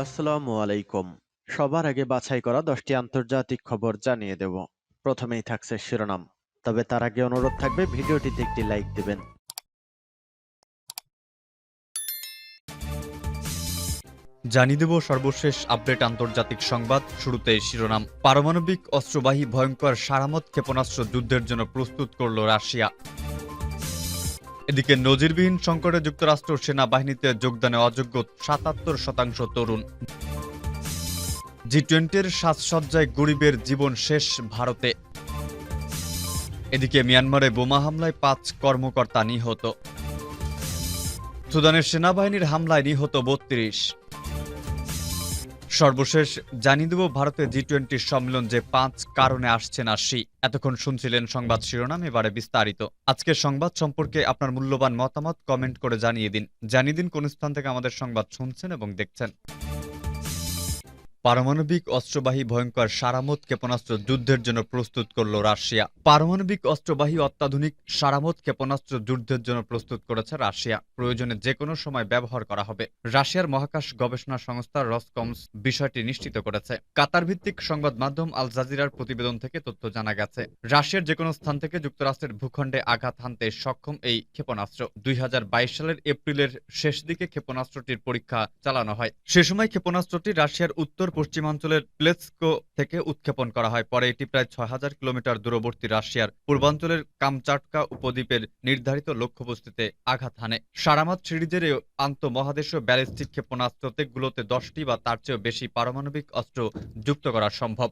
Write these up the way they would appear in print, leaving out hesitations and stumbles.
আসসালামু আলাইকুম। সবার আগে বাছাই করা 10টি আন্তর্জাতিক খবর জানিয়ে দেব। প্রথমেই থাকছে শিরোনাম। তবে তার আগে অনুরোধ থাকবে ভিডিওটিতে একটি লাইক দিবেন। জানিয়ে দেব সর্বশেষ আপডেট আন্তর্জাতিক সংবাদ। শুরুতে শিরোনাম। পারমাণবিক অস্ত্রবাহী ভয়ঙ্কর সারামত ক্ষেপণাস্ত্র যুদ্ধের জন্য প্রস্তুত করল রাশিয়া। এদিকে নজিরবিহীন সংকটে যুক্তরাষ্ট্র সেনাবাহিনীতে যোগদানে অযোগ্য ৭৭% তরুণ। জি-20-র সাজসজ্জায় গরিবের জীবন শেষ ভারতে। এদিকে মিয়ানমারে বোমা হামলায় ৫ কর্মকর্তা নিহত। সুদানের সেনাবাহিনীর হামলায় নিহত ৩২। সর্বশেষ জানিয়ে দেব ভারতের জি-20 সম্মেলন যে ৫ কারণে আসছে না সি। এতক্ষণ শুনছিলেন সংবাদ শিরোনাম, এবারে বিস্তারিত। আজকের সংবাদ সম্পর্কে আপনার মূল্যবান মতামত কমেন্ট করে জানিয়ে দিন কোন স্থান থেকে আমাদের সংবাদ শুনছেন এবং দেখছেন। পারমাণবিক অস্ত্রবাহী ভয়ঙ্কর সারামত ক্ষেপণাস্ত্র যুদ্ধের জন্য প্রস্তুত করল রাশিয়া। পারমাণবিক অস্ত্রবাহী অত্যাধুনিক সারামত ক্ষেপণাস্ত্র যুদ্ধের জন্য প্রস্তুত করেছে রাশিয়া। প্রয়োজনে যে কোনো সময় ব্যবহার করা হবে। রাশিয়ার মহাকাশ গবেষণা সংস্থা রসকমস বিষয়টি নিশ্চিত করেছে। কাতার ভিত্তিক সংবাদ মাধ্যম আল জাজিরার প্রতিবেদন থেকে তথ্য জানা গেছে। রাশিয়ার যে কোনো স্থান থেকে যুক্তরাষ্ট্রের ভূখণ্ডে আঘাত হানতে সক্ষম এই ক্ষেপণাস্ত্র ২০২২ সালের এপ্রিলের শেষ দিকে ক্ষেপণাস্ত্রটির পরীক্ষা চালানো হয়। সে সময় ক্ষেপণাস্ত্রটি রাশিয়ার উত্তর পশ্চিমাঞ্চলের প্লেৎস্কো থেকে উৎক্ষেপণ করা হয়। পরে এটি প্রায় ৬,০০০ কিলোমিটার দূরবর্তী রাশিয়ার পূর্বাঞ্চলের কামচাটকা উপদ্বীপের নির্ধারিত লক্ষ্যবস্তুতে আঘাত হানে। সারামত সিরিজের এই আন্তঃমহাদেশীয় ব্যালিস্টিক ক্ষেপণাস্ত্রগুলোতে ১০টি বা তার চেয়েও বেশি পারমাণবিক অস্ত্র যুক্ত করা সম্ভব।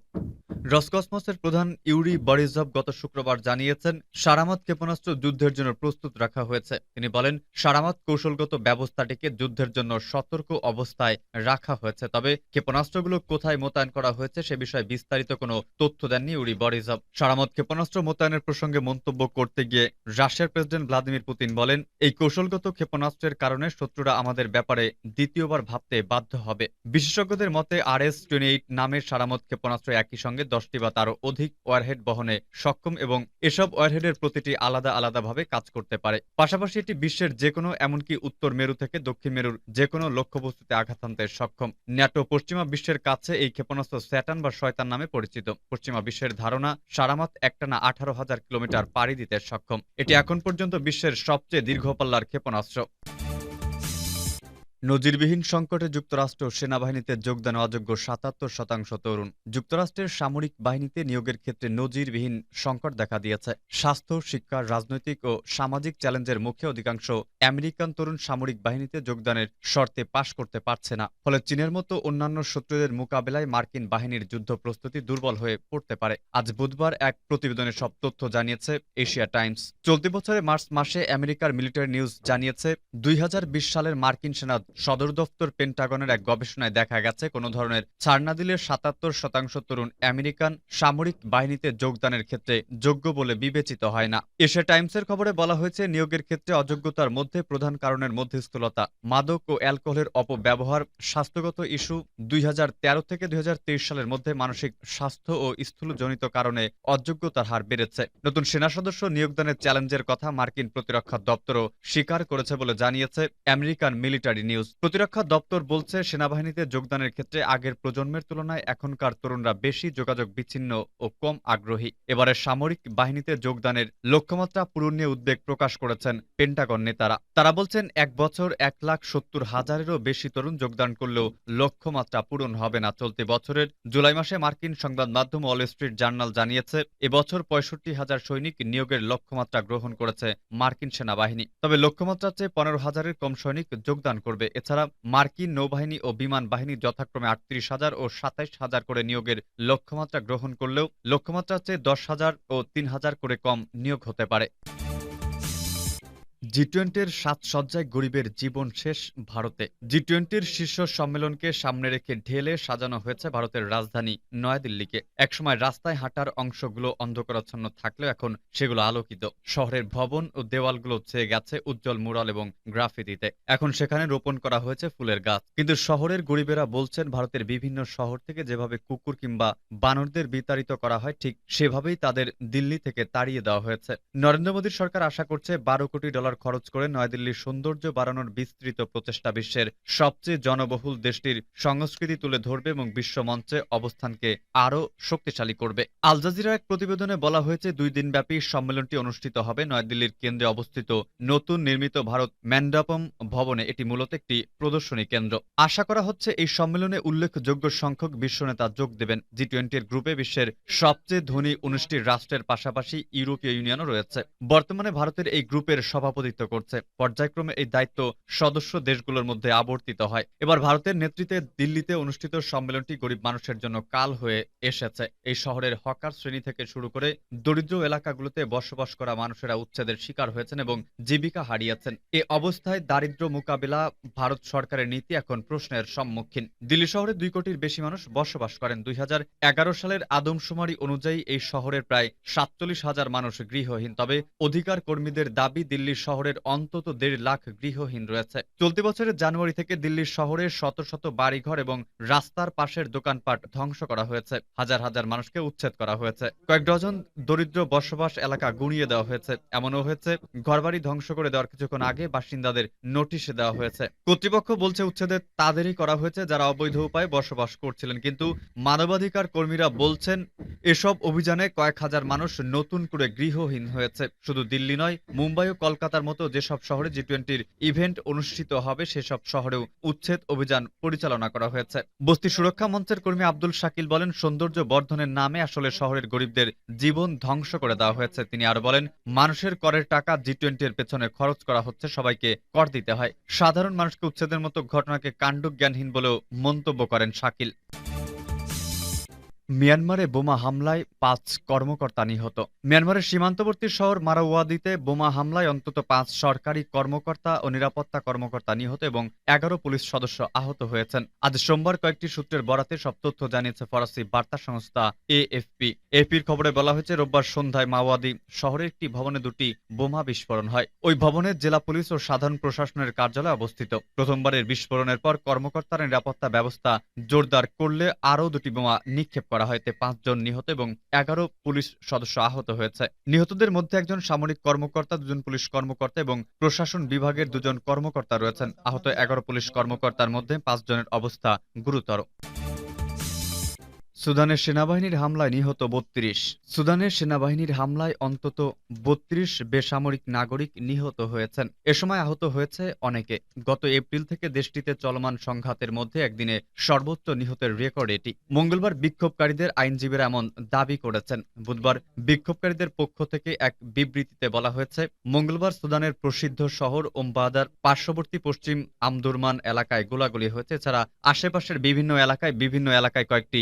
রসকসমসের প্রধান ইউরি বরিজভ গত শুক্রবার জানিয়েছেন, সারামত ক্ষেপণাস্ত্র যুদ্ধের জন্য প্রস্তুত রাখা হয়েছে। তিনি বলেন, সারামত কৌশলগত ব্যবস্থাটিকে যুদ্ধের জন্য সতর্ক অবস্থায় রাখা হয়েছে। তবে ক্ষেপণাস্ত্রগুলো কোথায় মোতায়েন করা হয়েছে সে বিষয়ে বিস্তারিত কোনো তথ্য দেননি ইউরি বরিজভ। সারামত ক্ষেপণাস্ত্র মোতায়েনের প্রসঙ্গে মন্তব্য করতে গিয়ে রাশিয়ার প্রেসিডেন্ট ভ্লাদিমির পুতিন বলেন, এই কৌশলগত ক্ষেপণাস্ত্রের কারণে শত্রুরা আমাদের ব্যাপারে দ্বিতীয়বার ভাবতে বাধ্য হবে। বিশেষজ্ঞদের মতে RS-28 নামের সারামত ক্ষেপণাস্ত্র একই সঙ্গে 10টি বা তারও অধিক ওয়ারহেড বহনে সক্ষম এবং এসব ওয়ারহেডের প্রতিটি আলাদা আলাদাভাবে কাজ করতে পারে। পাশাপাশি এটি বিশ্বের যেকোনো, এমনকি উত্তর মেরু থেকে দক্ষিণ মেরুর যেকোনো লক্ষ্যবস্তুতে আঘাত হানতে সক্ষম। ন্যাটো পশ্চিমা বিশ্বের কাছে এই ক্ষেপণাস্ত্র স্যাটার্ন বা শয়তান নামে পরিচিত। পশ্চিমা বিশ্বের ধারণা, সারামত একটানা 18,000 কিলোমিটার পাড়ি দিতে সক্ষম। এটি এখন পর্যন্ত বিশ্বের সবচেয়ে দীর্ঘপাল্লার ক্ষেপণাস্ত্র। নজিরবিহীন সংকটে যুক্তরাষ্ট্র সেনাবাহিনীতে যোগদানে অযোগ্য ৭৭% তরুণ। যুক্তরাষ্ট্রের সামরিক বাহিনীতে নিয়োগের ক্ষেত্রে নজিরবিহীন সংকট দেখা দিয়েছে। স্বাস্থ্য, শিক্ষা, রাজনৈতিক ও সামাজিক চ্যালেঞ্জের মুখে অধিকাংশ আমেরিকান তরুণ সামরিক বাহিনীতে যোগদানের শর্তে পাশ করতে পারছে না। ফলে চীনের মতো অন্যান্য শত্রুদের মোকাবেলায় মার্কিন বাহিনীর যুদ্ধ প্রস্তুতি দুর্বল হয়ে পড়তে পারে। আজ বুধবার এক প্রতিবেদনে সব তথ্য জানিয়েছে এশিয়া টাইমস। চলতি বছরের মার্চ মাসে আমেরিকার মিলিটারি নিউজ জানিয়েছে, ২০২০ সালের মার্কিন সেনা সদর দফতর পেন্টাগনের এক গবেষণায় দেখা গেছে, কোনো ধরনের ছাড় না দিলে ৭৭% তরুণ আমেরিকান সামরিক বাহিনীতে যোগদানের ক্ষেত্রে যোগ্য বলে বিবেচিত হয় না। এশিয়া টাইমসের খবরে বলা হয়েছে, নিয়োগের ক্ষেত্রে অযোগ্যতার মধ্যে প্রধান কারণের মধ্যে স্থূলতা, মাদক ও অ্যালকোহলের অপব্যবহার, স্বাস্থ্যগত ইস্যু, ২০১৩ থেকে ২০২৩ সালের মধ্যে মানসিক স্বাস্থ্য ও স্থূলজনিত কারণে অযোগ্যতার হার বেড়েছে। নতুন সেনা সদস্য নিয়োগদানের চ্যালেঞ্জের কথা মার্কিন প্রতিরক্ষা দপ্তরও স্বীকার করেছে বলে জানিয়েছে আমেরিকান মিলিটারি নিউজ। প্রতিরক্ষা দপ্তর বলছে, সেনাবাহিনীতে যোগদানের ক্ষেত্রে আগের প্রজন্মের তুলনায় এখনকার তরুণরা বেশি যোগাযোগ বিচ্ছিন্ন ও কম আগ্রহী। এবারে সামরিক বাহিনীতে যোগদানের লক্ষ্যমাত্রা পূরণ নিয়ে উদ্বেগ প্রকাশ করেছেন পেন্টাগন নেতারা। তারা বলছেন, ১ বছর ১,৭০,০০০-এরও বেশি তরুণ যোগদান করলেও লক্ষ্যমাত্রা পূরণ হবে না। চলতি বছরের জুলাই মাসে মার্কিন সংবাদ মাধ্যম ওয়াল স্ট্রিট জার্নাল জানিয়েছে, এবছর ৬৫,০০০ সৈনিক নিয়োগের লক্ষ্যমাত্রা গ্রহণ করেছে মার্কিন সেনাবাহিনী। তবে লক্ষ্যমাত্রার চেয়ে ১৫,০০০-এর কম সৈনিক যোগদান করবে। এছাড়া মার্কিন নৌবাহিনী ও বিমান বাহিনী যথাক্রমে ৩৮,০০০ ও ২৭,০০০ করে নিয়োগের লক্ষ্যমাত্রা গ্রহণ করলেও লক্ষ্যমাত্রার চেয়ে ১০,০০০ ও ৩,০০০ করে কম নিয়োগ হতে পারে। জি-20-র সাজসজ্জায় গরিবের জীবন শেষ ভারতে। জি-20-র শীর্ষ সম্মেলনকে সামনে রেখে ঢেলে সাজানো হয়েছে ভারতের রাজধানী নয়াদিল্লিকে। একসময় রাস্তায় হাঁটার অংশগুলো অন্ধকারাচ্ছন্ন থাকলেও এখন সেগুলো আলোকিত। শহরের ভবন ও দেওয়ালগুলো ছেয়ে গেছে উজ্জ্বল মুরাল এবং গ্রাফিতিতে। এখন সেখানে রোপণ করা হয়েছে ফুলের গাছ। কিন্তু শহরের গরিবেরা বলছেন, ভারতের বিভিন্ন শহর থেকে যেভাবে কুকুর কিংবা বানরদের বিতাড়িত করা হয়, ঠিক সেভাবেই তাদের দিল্লি থেকে তাড়িয়ে দেওয়া হয়েছে। নরেন্দ্র মোদীর সরকার আশা করছে $12 কোটি খরচ করে নয়াদিল্লির সৌন্দর্য বাড়ানোর বিস্তৃত প্রচেষ্টা বিশ্বের সবচেয়ে জনবহুল দেশটির সংস্কৃতি তুলে ধরবে এবং বিশ্ব মঞ্চে অবস্থানকে আরও শক্তিশালী করবে। আল জাজিরার এক প্রতিবেদনে বলা হয়েছে 2 দিনব্যাপী সম্মেলনটি অনুষ্ঠিত হবে নয়াদিল্লির কেন্দ্রে অবস্থিত নতুন নির্মিত ভারত ম্যান্ডাপম ভবনে। এটি মূলত একটি প্রদর্শনী কেন্দ্র। আশা করা হচ্ছে এই সম্মেলনে উল্লেখযোগ্য সংখ্যক বিশ্ব নেতা যোগ দেবেন। G20 গ্রুপে বিশ্বের সবচেয়ে ধনী 19টি রাষ্ট্রের পাশাপাশি ইউরোপীয় ইউনিয়নও রয়েছে। বর্তমানে ভারতের এই গ্রুপের সভাপতিত্ব করছে। পর্যায়ক্রমে এই দায়িত্ব সদস্য দেশগুলোর মধ্যে আবর্তিত হয়। এবার ভারতের নেতৃত্বে দিল্লিতে অনুষ্ঠিত সম্মেলনটি গরিব মানুষের জন্য কাল হয়ে এসেছে। এই শহরের হকার শ্রেণী থেকে শুরু করে দরিদ্র এলাকাগুলোতে বসবাস করা মানুষেরা উচ্ছেদের শিকার হয়েছেন এবং জীবিকা হারিয়েছেন। এ অবস্থায় দারিদ্র্য মোকাবিলা ভারত সরকারের নীতি এখন প্রশ্নের সম্মুখীন। দিল্লি শহরে 2 কোটির বেশি মানুষ বসবাস করেন। 2011 সালের আদমশুমারি অনুযায়ী এই শহরের প্রায় 47,000 মানুষ গৃহহীন। তবে অধিকার কর্মীদের দাবি দিল্লি শহরের অন্তত 1.5 লাখ গৃহহীন রয়েছে। চলতি বছরের জানুয়ারি থেকে দিল্লির শহরে শত শত বাড়িঘর এবং রাস্তার পাশের দোকানপাট ধ্বংস করা হয়েছে। হাজার হাজার মানুষকে উচ্ছেদ করা হয়েছে। কয়েক ডজন দরিদ্র বসবাস এলাকা গুঁড়িয়ে দেওয়া হয়েছে। এমনও হয়েছে ঘরবাড়ি ধ্বংস করে দেওয়ার কিছুক্ষণ আগে বাসিন্দাদের নোটিশ দেওয়া হয়েছে। কর্তৃপক্ষ বলছে উচ্ছেদের তাদেরই করা হয়েছে যারা অবৈধ উপায়ে বসবাস করছিলেন, কিন্তু মানবাধিকার কর্মীরা বলছেন এসব অভিযানে কয়েক হাজার মানুষ নতুন করে গৃহহীন হয়েছে। শুধু দিল্লি নয়, মুম্বাই ও কলকাতার মতো যেসব শহরে G20 ইভেন্ট অনুষ্ঠিত হবে সেসব শহরেও উচ্ছেদ অভিযান পরিচালনা করা হয়েছে। বস্তি সুরক্ষা মঞ্চের কর্মী আব্দুল শাকিল বলেন, সৌন্দর্য বর্ধনের নামে আসলে শহরের গরিবদের জীবন ধ্বংস করে দেওয়া হয়েছে। তিনি আরো বলেন, মানুষের করের টাকা G20 এর পেছনে খরচ করা হচ্ছে, সবাইকে কর দিতে হয়। সাধারণ মানুষকে উচ্ছেদের মতো ঘটনাকে কাণ্ডজ্ঞানহীন বলেও মন্তব্য করেন শাকিল। মিয়ানমারে বোমা হামলায় 5 কর্মকর্তা নিহত। মিয়ানমারের সীমান্তবর্তী শহর মারাওয়াদিতে বোমা হামলায় অন্তত 5 সরকারি কর্মকর্তা ও নিরাপত্তা কর্মকর্তা নিহত এবং 11 পুলিশ সদস্য আহত হয়েছেন। আজ সোমবার কয়েকটি সূত্রের বরাতে সব তথ্য জানিয়েছে ফরাসি বার্তা সংস্থা AFP। এপির খবরে বলা হয়েছে, রোববার সন্ধ্যায় মাওয়াদি শহরের একটি ভবনে 2টি বোমা বিস্ফোরণ হয়। ওই ভবনে জেলা পুলিশ ও সাধারণ প্রশাসনের কার্যালয় অবস্থিত। প্রথমবারের বিস্ফোরণের পর কর্মকর্তারা নিরাপত্তা ব্যবস্থা জোরদার করলে আরও 2টি বোমা নিক্ষেপ করা হয়। 5 জন নিহত এবং 11 পুলিশ সদস্য আহত হয়েছে। নিহতদের মধ্যে একজন সামরিক কর্মকর্তা, 2 জন পুলিশ কর্মকর্তা এবং প্রশাসন বিভাগের 2 জন কর্মকর্তা রয়েছেন। আহত 11 পুলিশ কর্মকর্তার মধ্যে 5 জনের অবস্থা গুরুতর। সুদানের সেনাবাহিনীর হামলায় নিহত 32। সুদানের সেনাবাহিনীর হামলায় অন্তত 32 বেসামরিক নাগরিক নিহত হয়েছেন। এ সময় আহত হয়েছে অনেকে। গত এপ্রিল থেকে দেশটিতে চলমান সংঘাতের মধ্যে একদিনে সর্বোচ্চ নিহতের রেকর্ড এটি। মঙ্গলবার বিক্ষোভকারীদের আইনজীবীরা এমন দাবি করেছেন। বুধবার বিক্ষোভকারীদের পক্ষ থেকে এক বিবৃতিতে বলা হয়েছে, মঙ্গলবার সুদানের প্রসিদ্ধ শহর ওমবাদার পার্শ্ববর্তী পশ্চিম আমদুরমান এলাকায় গোলাগুলি হয়েছে। এছাড়া আশেপাশের বিভিন্ন এলাকায় কয়েকটি